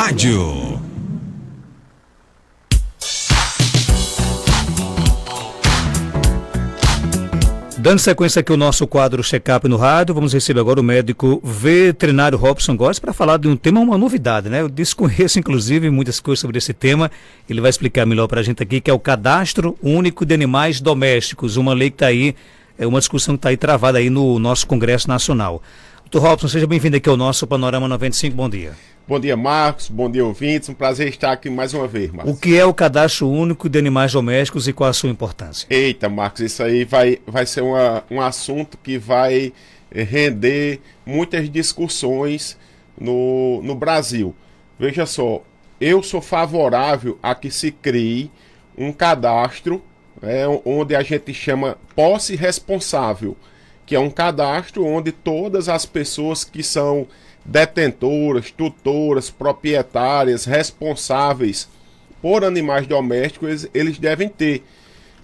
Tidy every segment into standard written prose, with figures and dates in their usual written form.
Rádio. Dando sequência aqui ao nosso quadro Check-up no rádio, vamos receber agora o médico veterinário Robson Góes para falar de um tema, uma novidade, né? Eu desconheço, inclusive, muitas coisas sobre esse tema. Ele vai explicar melhor para a gente aqui, que é o Cadastro Único de Animais Domésticos, uma lei que está aí, uma discussão que está aí travada aí no nosso Congresso Nacional. Doutor Robson, seja bem-vindo aqui ao nosso Panorama 95, bom dia. Bom dia, Marcos, bom dia, ouvintes, um prazer estar aqui mais uma vez, Marcos. O que é o Cadastro Único de Animais Domésticos e qual a sua importância? Eita, Marcos, isso aí vai ser um assunto que vai render muitas discussões no Brasil. Veja só, eu sou favorável a que se crie um cadastro, onde a gente chama posse responsável, que é um cadastro onde todas as pessoas que são detentoras, tutoras, proprietárias, responsáveis por animais domésticos, eles devem ter.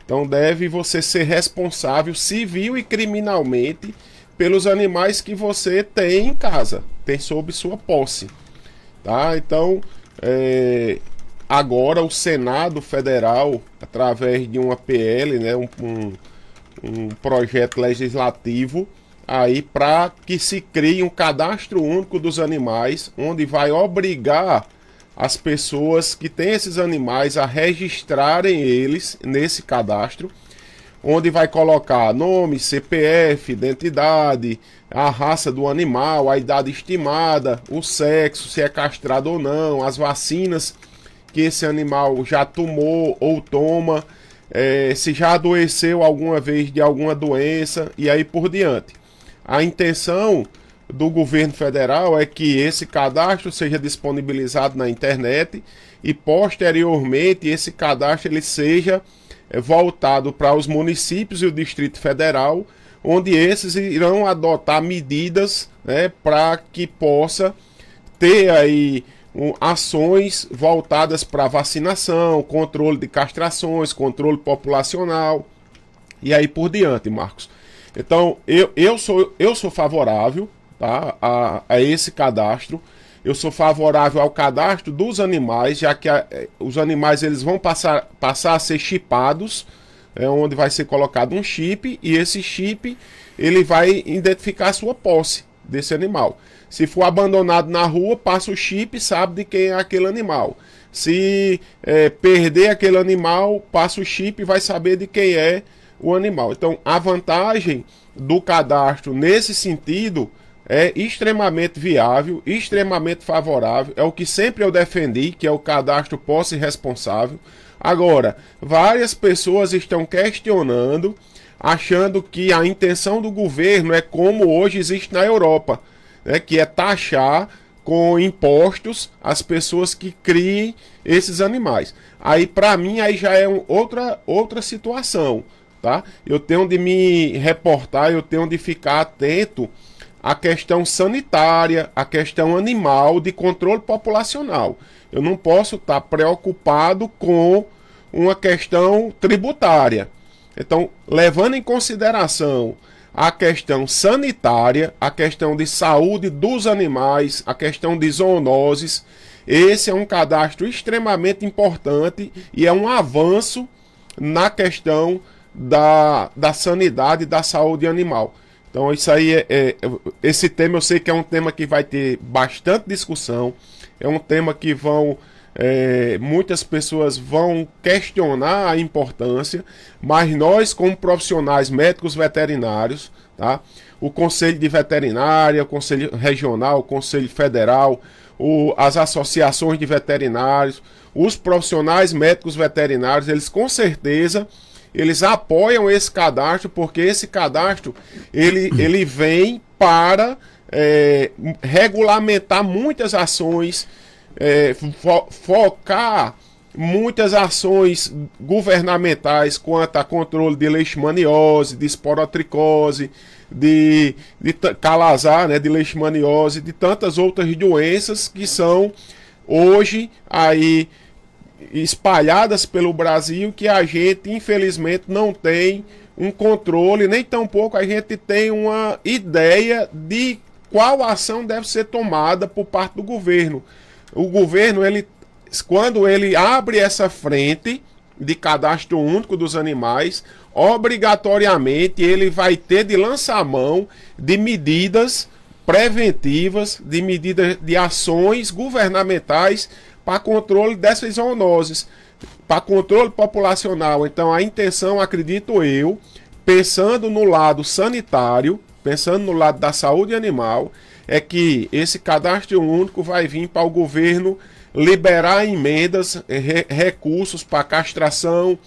Então deve você ser responsável civil e criminalmente pelos animais que você tem em casa, tem sob sua posse. Tá? Então, agora o Senado Federal, através de uma PL, né, um projeto legislativo, aí para que se crie um cadastro único dos animais, onde vai obrigar as pessoas que têm esses animais a registrarem eles nesse cadastro, onde vai colocar nome, CPF, identidade, a raça do animal, a idade estimada, o sexo, se é castrado ou não, as vacinas que esse animal já tomou ou toma, se já adoeceu alguma vez de alguma doença e aí por diante. A intenção do governo federal é que esse cadastro seja disponibilizado na internet e posteriormente esse cadastro ele seja voltado para os municípios e o Distrito Federal, onde esses irão adotar medidas, né, para que possa ter aí ações voltadas para vacinação, controle de castrações, controle populacional e aí por diante, Marcos. Então, eu sou favorável, tá, a esse cadastro. Eu sou favorável ao cadastro dos animais, já que os animais eles vão passar a ser chipados, onde vai ser colocado um chip, e esse chip ele vai identificar a sua posse desse animal. Se for abandonado na rua, passa o chip e sabe de quem é aquele animal. Se perder aquele animal, passa o chip e vai saber de quem é o animal. Então, a vantagem do cadastro nesse sentido é extremamente viável, extremamente favorável, é o que sempre eu defendi, que é o cadastro posse responsável. Agora, várias pessoas estão questionando, achando que a intenção do governo é como hoje existe na Europa, né, que é taxar com impostos as pessoas que criem esses animais. Aí, para mim, aí já é outra situação. Tá? Eu tenho de me reportar, eu tenho de ficar atento à questão sanitária, à questão animal, de controle populacional. Eu não posso estar preocupado com uma questão tributária. Então, levando em consideração a questão sanitária, a questão de saúde dos animais, a questão de zoonoses, esse é um cadastro extremamente importante e é um avanço na questão da sanidade e da saúde animal. Então isso aí esse tema eu sei que é um tema que vai ter bastante discussão, é um tema que muitas pessoas vão questionar a importância, mas nós como profissionais médicos veterinários, tá? O Conselho de Veterinária, o Conselho Regional, o Conselho Federal, as associações de veterinários, os profissionais médicos veterinários, eles com certeza eles apoiam esse cadastro, porque esse cadastro ele vem para regulamentar muitas ações, focar muitas ações governamentais quanto a controle de leishmaniose, de esporotricose, de calazar, né, de leishmaniose, de tantas outras doenças que são hoje aí espalhadas pelo Brasil, que a gente infelizmente não tem um controle, nem tampouco a gente tem uma ideia de qual ação deve ser tomada por parte do governo. o governo, quando ele abre essa frente de cadastro único dos animais, obrigatoriamente ele vai ter de lançar mão de medidas preventivas, de medidas de ações governamentais para controle dessas zoonoses, para controle populacional. Então a intenção, acredito eu, pensando no lado sanitário, pensando no lado da saúde animal, é que esse cadastro único vai vir para o governo liberar emendas, recursos para castração,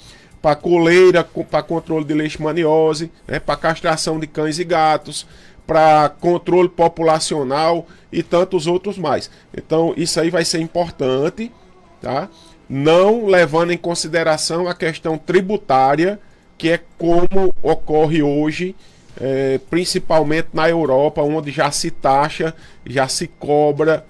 para coleira, para controle de leishmaniose, né, para castração de cães e gatos, para controle populacional e tantos outros mais. Então isso aí vai ser importante, tá? Não levando em consideração a questão tributária, que é como ocorre hoje, principalmente na Europa, onde já se taxa, já se cobra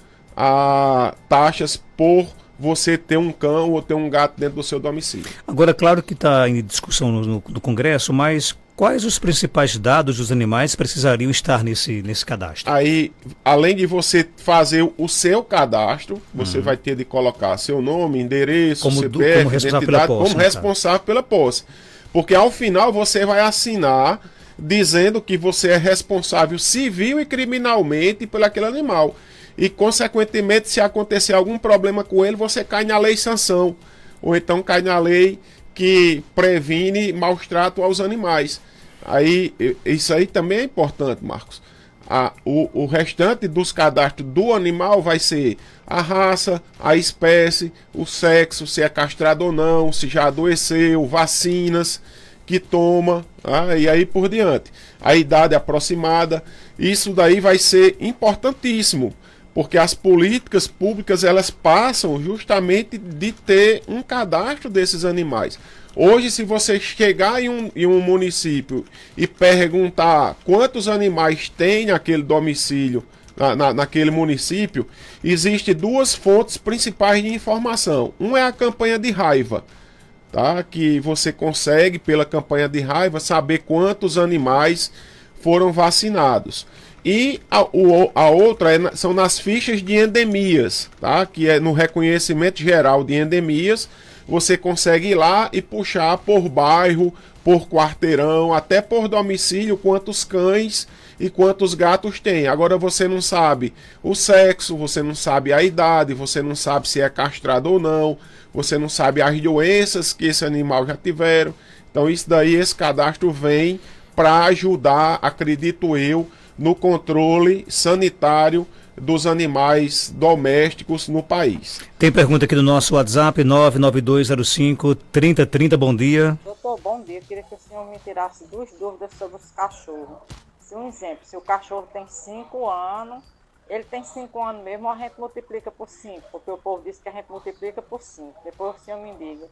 taxas por você ter um cão ou ter um gato dentro do seu domicílio. Agora, claro que está em discussão no Congresso, mas quais os principais dados dos animais precisariam estar nesse cadastro? Aí, além de você fazer o seu cadastro, você vai ter de colocar seu nome, endereço, CPF, identidade, como responsável pela posse. Porque ao final você vai assinar dizendo que você é responsável civil e criminalmente por aquele animal. E, consequentemente, se acontecer algum problema com ele, você cai na lei sanção. Ou então cai na lei que previne maus tratos aos animais. Aí, isso aí também é importante, Marcos. O restante dos cadastros do animal vai ser a raça, a espécie, o sexo, se é castrado ou não, se já adoeceu, vacinas que toma, e aí por diante. A idade aproximada, isso daí vai ser importantíssimo, porque as políticas públicas elas passam justamente de ter um cadastro desses animais. Hoje, se você chegar em um município e perguntar quantos animais tem naquele domicílio, naquele município, existem duas fontes principais de informação. Um é a campanha de raiva, tá? Que você consegue, pela campanha de raiva, saber quantos animais foram vacinados. E a outra são nas fichas de endemias, tá? Que é no reconhecimento geral de endemias. Você consegue ir lá e puxar por bairro, por quarteirão, até por domicílio, quantos cães e quantos gatos tem. Agora você não sabe o sexo, você não sabe a idade, você não sabe se é castrado ou não, você não sabe as doenças que esse animal já tiveram. Então isso daí, esse cadastro vem para ajudar, acredito eu, no controle sanitário dos animais domésticos no país. Tem pergunta aqui no nosso WhatsApp, 99205-3030, bom dia. Doutor, bom dia. Eu queria que o senhor me tirasse duas dúvidas sobre os cachorros. Se um exemplo, se o cachorro tem 5 anos, ele tem 5 anos mesmo, a gente multiplica por 5, porque o povo diz que a gente multiplica por 5. Depois o senhor me diga.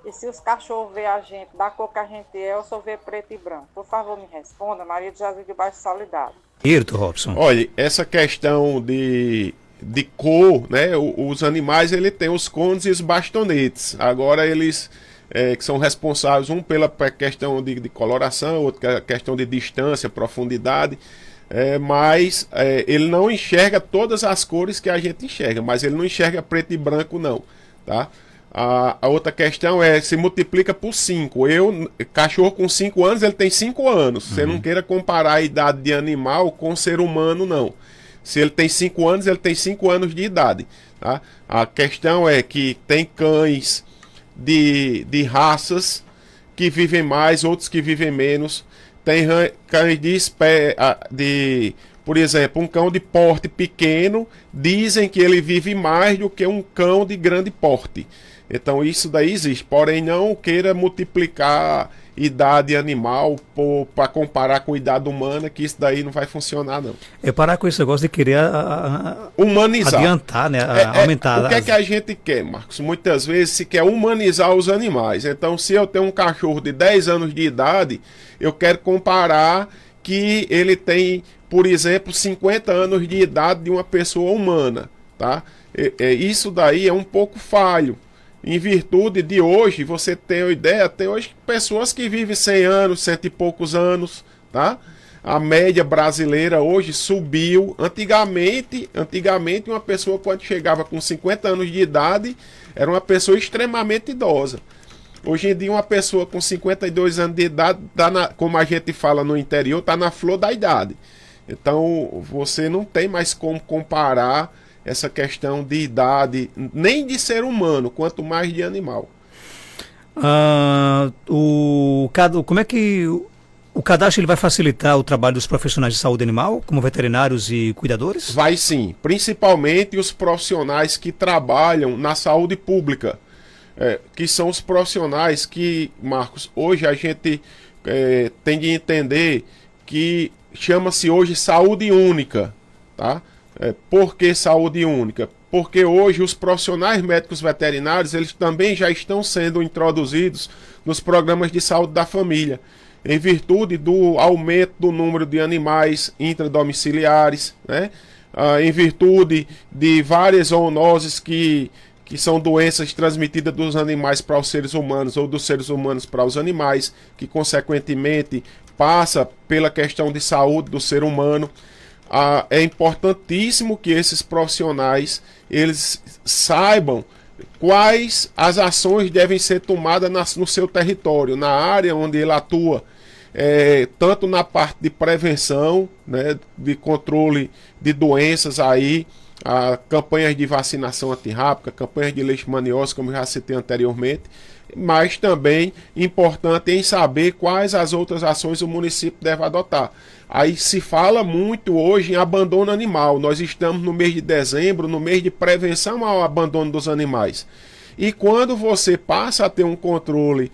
E se os cachorros vê a gente da cor que a gente é, ou só vê preto e branco? Por favor, me responda. Maria de Jesus de Baixo Solidário. Irto, Robson. Olha, essa questão de cor, né? Os animais, ele tem os cones e os bastonetes. Agora eles que são responsáveis, um pela questão de coloração, outro pela questão de distância, profundidade. Mas ele não enxerga todas as cores que a gente enxerga, mas ele não enxerga preto e branco não, tá? A outra questão se multiplica por 5. Cachorro com 5 anos, ele tem 5 anos. Você não queira comparar a idade de animal com ser humano, não. Se ele tem 5 anos, ele tem 5 anos de idade, tá? A questão é que tem cães de raças que vivem mais, outros que vivem menos. Tem cães por exemplo, um cão de porte pequeno, dizem que ele vive mais do que um cão de grande porte. Então isso daí existe, porém não queira multiplicar idade animal para comparar com idade humana, que isso daí não vai funcionar não. Parar com esse negócio de querer humanizar, adiantar, né? Aumentar. O que é que a gente quer, Marcos? Muitas vezes se quer humanizar os animais. Então se eu tenho um cachorro de 10 anos de idade, eu quero comparar que ele tem, por exemplo, 50 anos de idade de uma pessoa humana, tá? Isso daí é um pouco falho. Em virtude de hoje, você tem uma ideia, tem hoje pessoas que vivem 100 anos, 100 e poucos anos, tá? a média brasileira hoje subiu. Antigamente uma pessoa quando chegava com 50 anos de idade era uma pessoa extremamente idosa. Hoje em dia uma pessoa com 52 anos de idade, como a gente fala no interior, está na flor da idade. Então você não tem mais como comparar essa questão de idade, nem de ser humano, quanto mais de animal. Como é que o cadastro ele vai facilitar o trabalho dos profissionais de saúde animal, como veterinários e cuidadores? Vai sim, principalmente os profissionais que trabalham na saúde pública, que são os profissionais que, Marcos, hoje a gente tem de entender que chama-se hoje saúde única, tá? Por que saúde única? Porque hoje os profissionais médicos veterinários eles também já estão sendo introduzidos nos programas de saúde da família, em virtude do aumento do número de animais intradomiciliares, né? Em virtude de várias zoonoses que são doenças transmitidas dos animais para os seres humanos ou dos seres humanos para os animais, que consequentemente passa pela questão de saúde do ser humano. É importantíssimo que esses profissionais eles saibam quais as ações devem ser tomadas no seu território, na área onde ele atua, tanto na parte de prevenção, né, de controle de doenças aí, campanhas de vacinação antirrábica, campanhas de leishmaniose, como já citei anteriormente, mas também importante em saber quais as outras ações o município deve adotar. Aí se fala muito hoje em abandono animal. Nós estamos no mês de dezembro, no mês de prevenção ao abandono dos animais. E quando você passa a ter um controle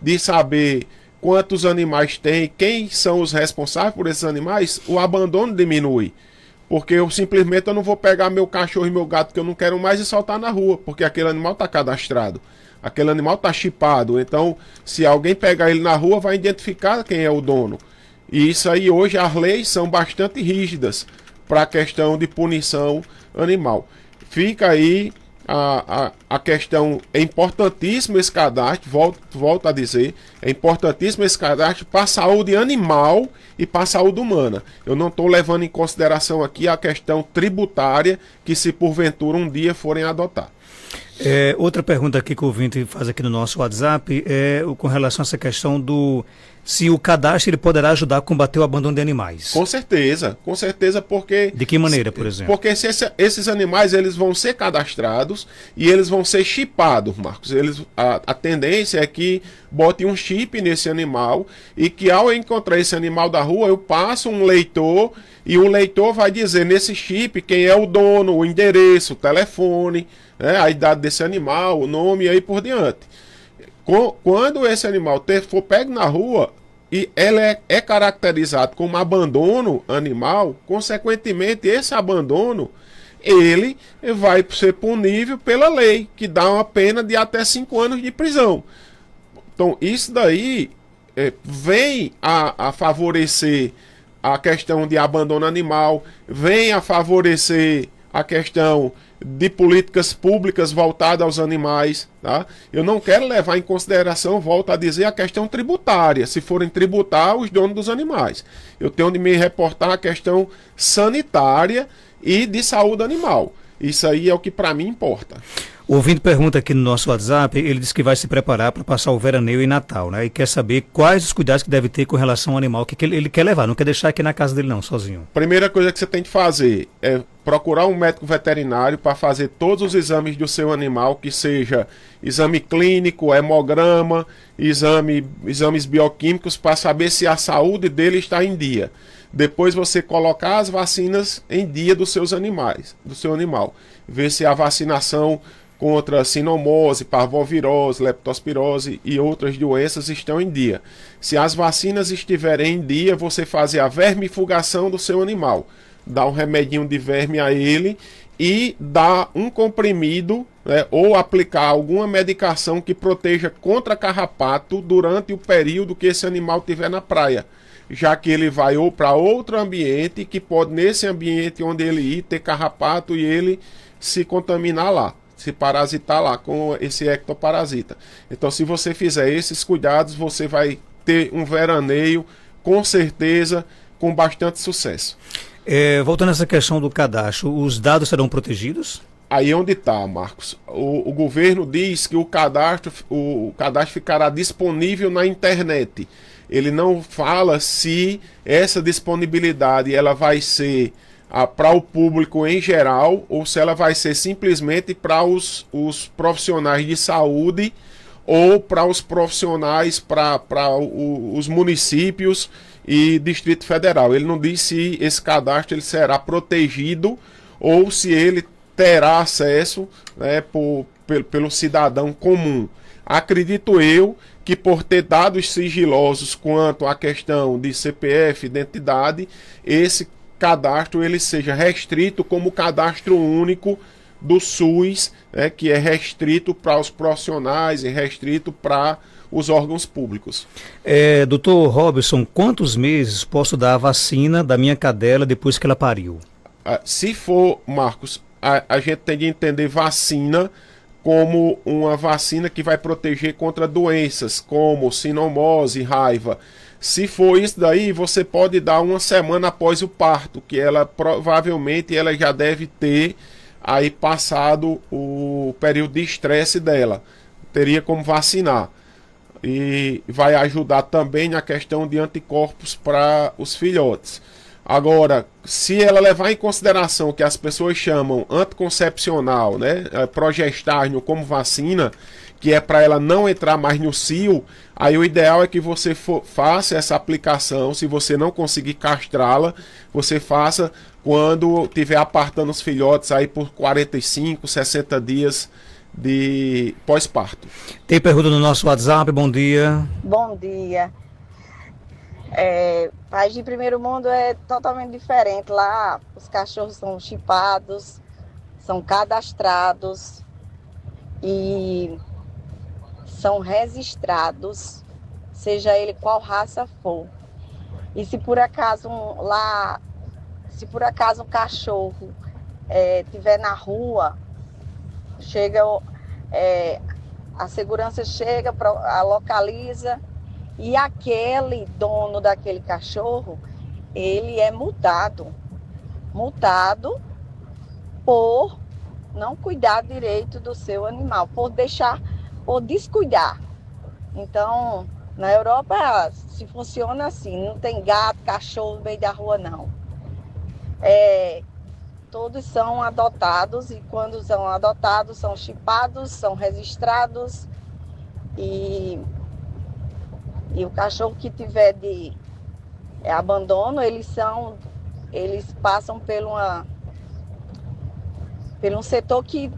de saber quantos animais tem, quem são os responsáveis por esses animais, o abandono diminui. Porque eu simplesmente não vou pegar meu cachorro e meu gato que eu não quero mais e soltar na rua, porque aquele animal está cadastrado. Aquele animal está chipado, então se alguém pegar ele na rua vai identificar quem é o dono. E isso aí hoje as leis são bastante rígidas para a questão de punição animal. Fica aí a questão, é importantíssimo esse cadastro, volto a dizer, é importantíssimo esse cadastro para a saúde animal e para a saúde humana. Eu não estou levando em consideração aqui a questão tributária que se porventura um dia forem adotar. Outra pergunta aqui que o ouvinte faz aqui no nosso WhatsApp é com relação a essa questão do se o cadastro ele poderá ajudar a combater o abandono de animais. Com certeza, porque... De que maneira, por exemplo? Porque esses animais eles vão ser cadastrados e eles vão ser chipados, Marcos. A tendência é que bote um chip nesse animal e que ao encontrar esse animal da rua eu passo um leitor e o leitor vai dizer nesse chip quem é o dono, o endereço, o telefone, a idade desse animal, o nome e aí por diante. Quando esse animal for pego na rua e ele é caracterizado como abandono animal, consequentemente esse abandono ele vai ser punível pela lei, que dá uma pena de até 5 anos de prisão. Então isso daí vem a favorecer a questão de abandono animal, vem a favorecer a questão de políticas públicas voltadas aos animais, tá? Eu não quero levar em consideração, volto a dizer, a questão tributária, se forem tributar os donos dos animais. Eu tenho de me reportar a questão sanitária e de saúde animal. Isso aí é o que para mim importa. O ouvinte pergunta aqui no nosso WhatsApp, ele disse que vai se preparar para passar o veraneio e Natal, né? E quer saber quais os cuidados que deve ter com relação ao animal que ele quer levar, não quer deixar aqui na casa dele não, sozinho. Primeira coisa que você tem que fazer é procurar um médico veterinário para fazer todos os exames do seu animal, que seja exame clínico, hemograma, exames bioquímicos, para saber se a saúde dele está em dia. Depois você colocar as vacinas em dia dos seus animais, do seu animal. Ver se a vacinação contra sinomose, parvovirose, leptospirose e outras doenças estão em dia. Se as vacinas estiverem em dia, você fazer a vermifugação do seu animal. Dar um remedinho de verme a ele e dar um comprimido, né, ou aplicar alguma medicação que proteja contra carrapato durante o período que esse animal estiver na praia. Já que ele vai ou para outro ambiente, que pode nesse ambiente onde ele ir ter carrapato e ele se contaminar lá, se parasitar lá com esse ectoparasita. Então se você fizer esses cuidados, você vai ter um veraneio com certeza com bastante sucesso. Voltando a essa questão do cadastro, os dados serão protegidos? Aí é onde está, Marcos. O governo diz que o cadastro ficará disponível na internet. Ele não fala se essa disponibilidade ela vai ser para o público em geral ou se ela vai ser simplesmente para os profissionais de saúde ou para os profissionais, para os municípios e Distrito Federal. Ele não diz se esse cadastro ele será protegido ou se ele terá acesso, né, pelo cidadão comum. Acredito eu que por ter dados sigilosos quanto à questão de CPF, identidade, esse cadastro ele seja restrito como cadastro único do SUS, né, que é restrito para os profissionais e restrito para os órgãos públicos. Doutor Robson, quantos meses posso dar a vacina da minha cadela depois que ela pariu? Se for, Marcos, a gente tem de entender vacina como uma vacina que vai proteger contra doenças como sinomose, raiva. Se for isso daí, você pode dar uma semana após o parto, que ela provavelmente ela já deve ter aí passado o período de estresse dela. Teria como vacinar. E vai ajudar também na questão de anticorpos para os filhotes. Agora, se ela levar em consideração que as pessoas chamam anticoncepcional, né, progestárnio como vacina, que é para ela não entrar mais no cio, aí o ideal é que você faça essa aplicação. Se você não conseguir castrá-la, você faça quando estiver apartando os filhotes aí por 45, 60 dias de pós-parto. Tem pergunta no nosso WhatsApp, bom dia. Bom dia. País de primeiro mundo é totalmente diferente. Lá os cachorros são chipados, são cadastrados e são registrados, seja ele qual raça for. E se por acaso um cachorro estiver na rua, a segurança chega, localiza. E aquele dono daquele cachorro, ele é multado por não cuidar direito do seu animal, por descuidar. Então, na Europa se funciona assim, não tem gato, cachorro no meio da rua, não. Todos são adotados e quando são adotados são chipados, são registrados e o cachorro que tiver de abandono, eles passam por um setor que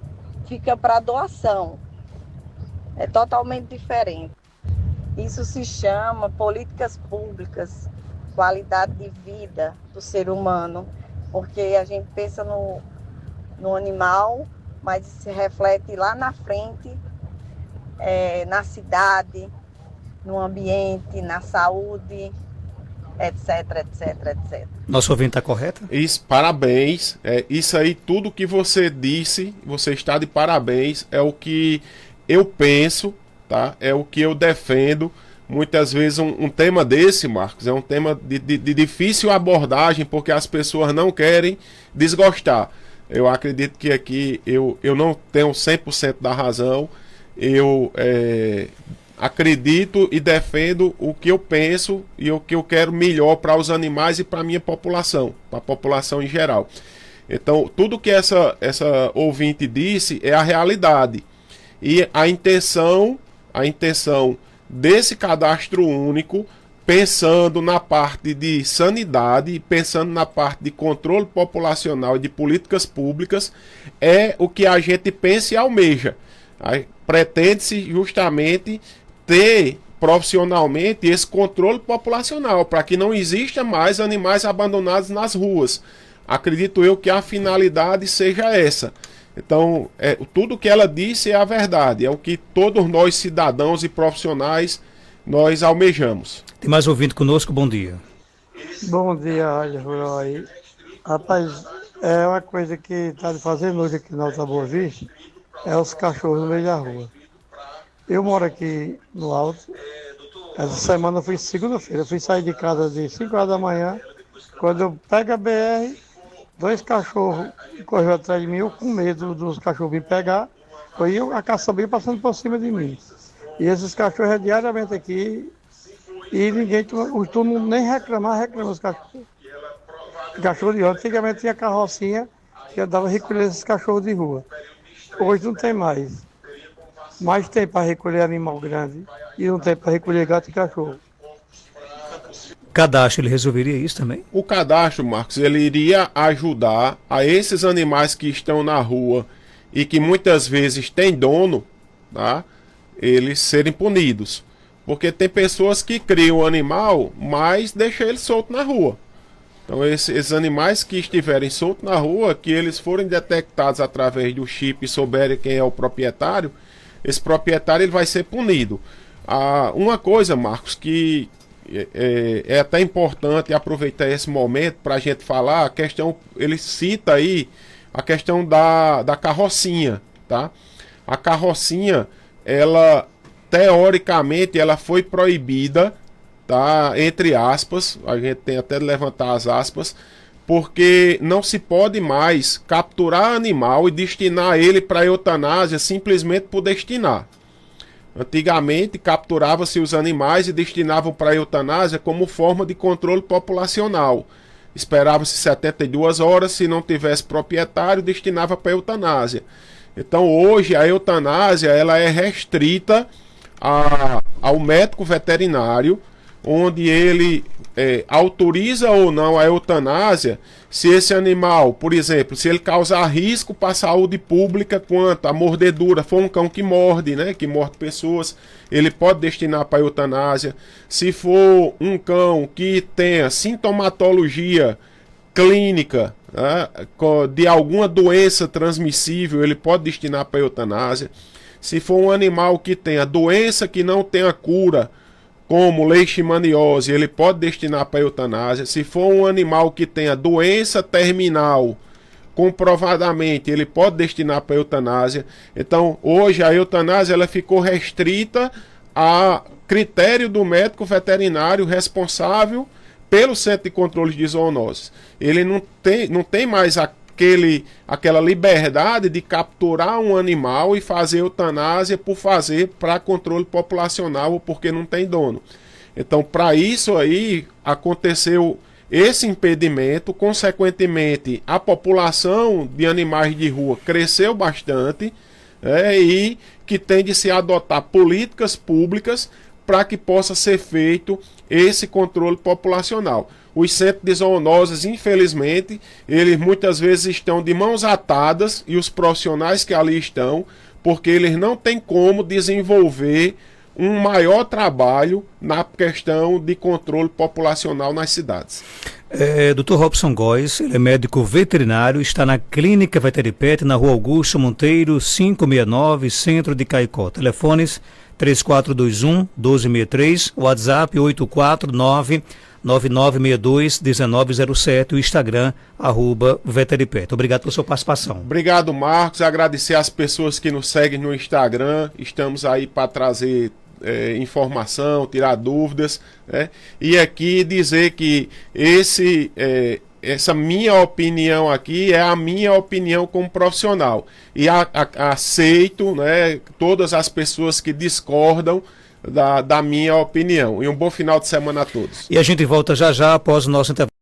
fica para doação. É totalmente diferente. Isso se chama políticas públicas, qualidade de vida do ser humano, porque a gente pensa no animal, mas se reflete lá na frente, na cidade, no ambiente, na saúde, etc, etc, etc. Nosso ouvinte está correto? Isso, parabéns. Isso aí, tudo que você disse, você está de parabéns. É o que eu penso, tá? É o que eu defendo. Muitas vezes um tema desse, Marcos, é um tema de difícil abordagem, porque as pessoas não querem desgostar. Eu acredito que aqui eu não tenho 100% da razão. Eu acredito e defendo o que eu penso e o que eu quero melhor para os animais e para a minha população, para a população em geral. Então, tudo que essa ouvinte disse é a realidade. E a intenção desse cadastro único, pensando na parte de sanidade, pensando na parte de controle populacional e de políticas públicas, é o que a gente pensa e almeja. Pretende-se justamente ter profissionalmente esse controle populacional, para que não exista mais animais abandonados nas ruas. Acredito eu que a finalidade seja essa. Então, tudo que ela disse é a verdade, é o que todos nós cidadãos e profissionais nós almejamos. Tem mais ouvinte conosco, bom dia. Bom dia, Rádio Rural aí. Rapaz, é uma coisa que está de fazer noite aqui na Alta Boa Vista, é os cachorros no meio da rua. Eu moro aqui no Alto. Essa semana eu fui segunda-feira, eu fui sair de casa de 5 horas da manhã, Quando eu pego a BR, 2 cachorros correu atrás de mim, eu com medo dos cachorros me pegar, foi a caçambinha passando por cima de mim. E esses cachorros é diariamente aqui, e ninguém, todo mundo nem reclama os cachorros. Cachorro de rua, antigamente tinha carrocinha que andava recolhendo esses cachorros de rua. Hoje não tem mais. Mas tem para recolher animal grande e não tem para recolher gato e cachorro. Cadastro, ele resolveria isso também? O cadastro, Marcos, ele iria ajudar a esses animais que estão na rua e que muitas vezes têm dono, tá? Eles serem punidos. Porque tem pessoas que criam o animal, mas deixam ele solto na rua. Então esses animais que estiverem soltos na rua, que eles forem detectados através do chip e souberem quem é o proprietário, esse proprietário ele vai ser punido. Uma coisa, Marcos, que é até importante aproveitar esse momento para a gente falar, a questão, ele cita aí a questão da carrocinha, tá? A carrocinha, ela teoricamente ela foi proibida, tá? Entre aspas, a gente tem até de levantar as aspas, porque não se pode mais capturar animal e destinar ele para eutanásia simplesmente por destinar. Antigamente capturava-se os animais e destinavam para a eutanásia como forma de controle populacional. Esperava-se 72 horas, se não tivesse proprietário, destinava para a eutanásia. Então hoje a eutanásia ela é restrita ao médico veterinário, onde ele autoriza ou não a eutanásia se esse animal, por exemplo, se ele causar risco para a saúde pública quanto a mordedura, for um cão que morde, né, que morde pessoas, ele pode destinar para a eutanásia. Se for um cão que tenha sintomatologia clínica, né, de alguma doença transmissível, ele pode destinar para a eutanásia. Se for um animal que tenha doença que não tenha cura, como leishmaniose, ele pode destinar para a eutanásia. Se for um animal que tenha doença terminal, comprovadamente, ele pode destinar para a eutanásia. Então, hoje a eutanásia ela ficou restrita a critério do médico veterinário responsável pelo Centro de Controle de Zoonoses. Ele não tem mais aquela liberdade de capturar um animal e fazer eutanásia por fazer para controle populacional ou porque não tem dono. Então, para isso aí, aconteceu esse impedimento, consequentemente, a população de animais de rua cresceu bastante, e que tem de se adotar políticas públicas para que possa ser feito esse controle populacional. Os centros de zoonoses, infelizmente, eles muitas vezes estão de mãos atadas, e os profissionais que ali estão, porque eles não têm como desenvolver um maior trabalho na questão de controle populacional nas cidades. Dr. Robson Góes, ele é médico veterinário, está na Clínica Veteripet, na Rua Augusto Monteiro, 569, Centro de Caicó. Telefones 3421-1263, WhatsApp 849-9962-1907, o Instagram, @Veteripet. Obrigado pela sua participação. Obrigado, Marcos. Agradecer às pessoas que nos seguem no Instagram. Estamos aí para trazer informação, tirar dúvidas, né? E aqui dizer que essa minha opinião aqui é a minha opinião como profissional. E aceito, né, todas as pessoas que discordam da minha opinião. E um bom final de semana a todos. E a gente volta já já após o nosso intervalo.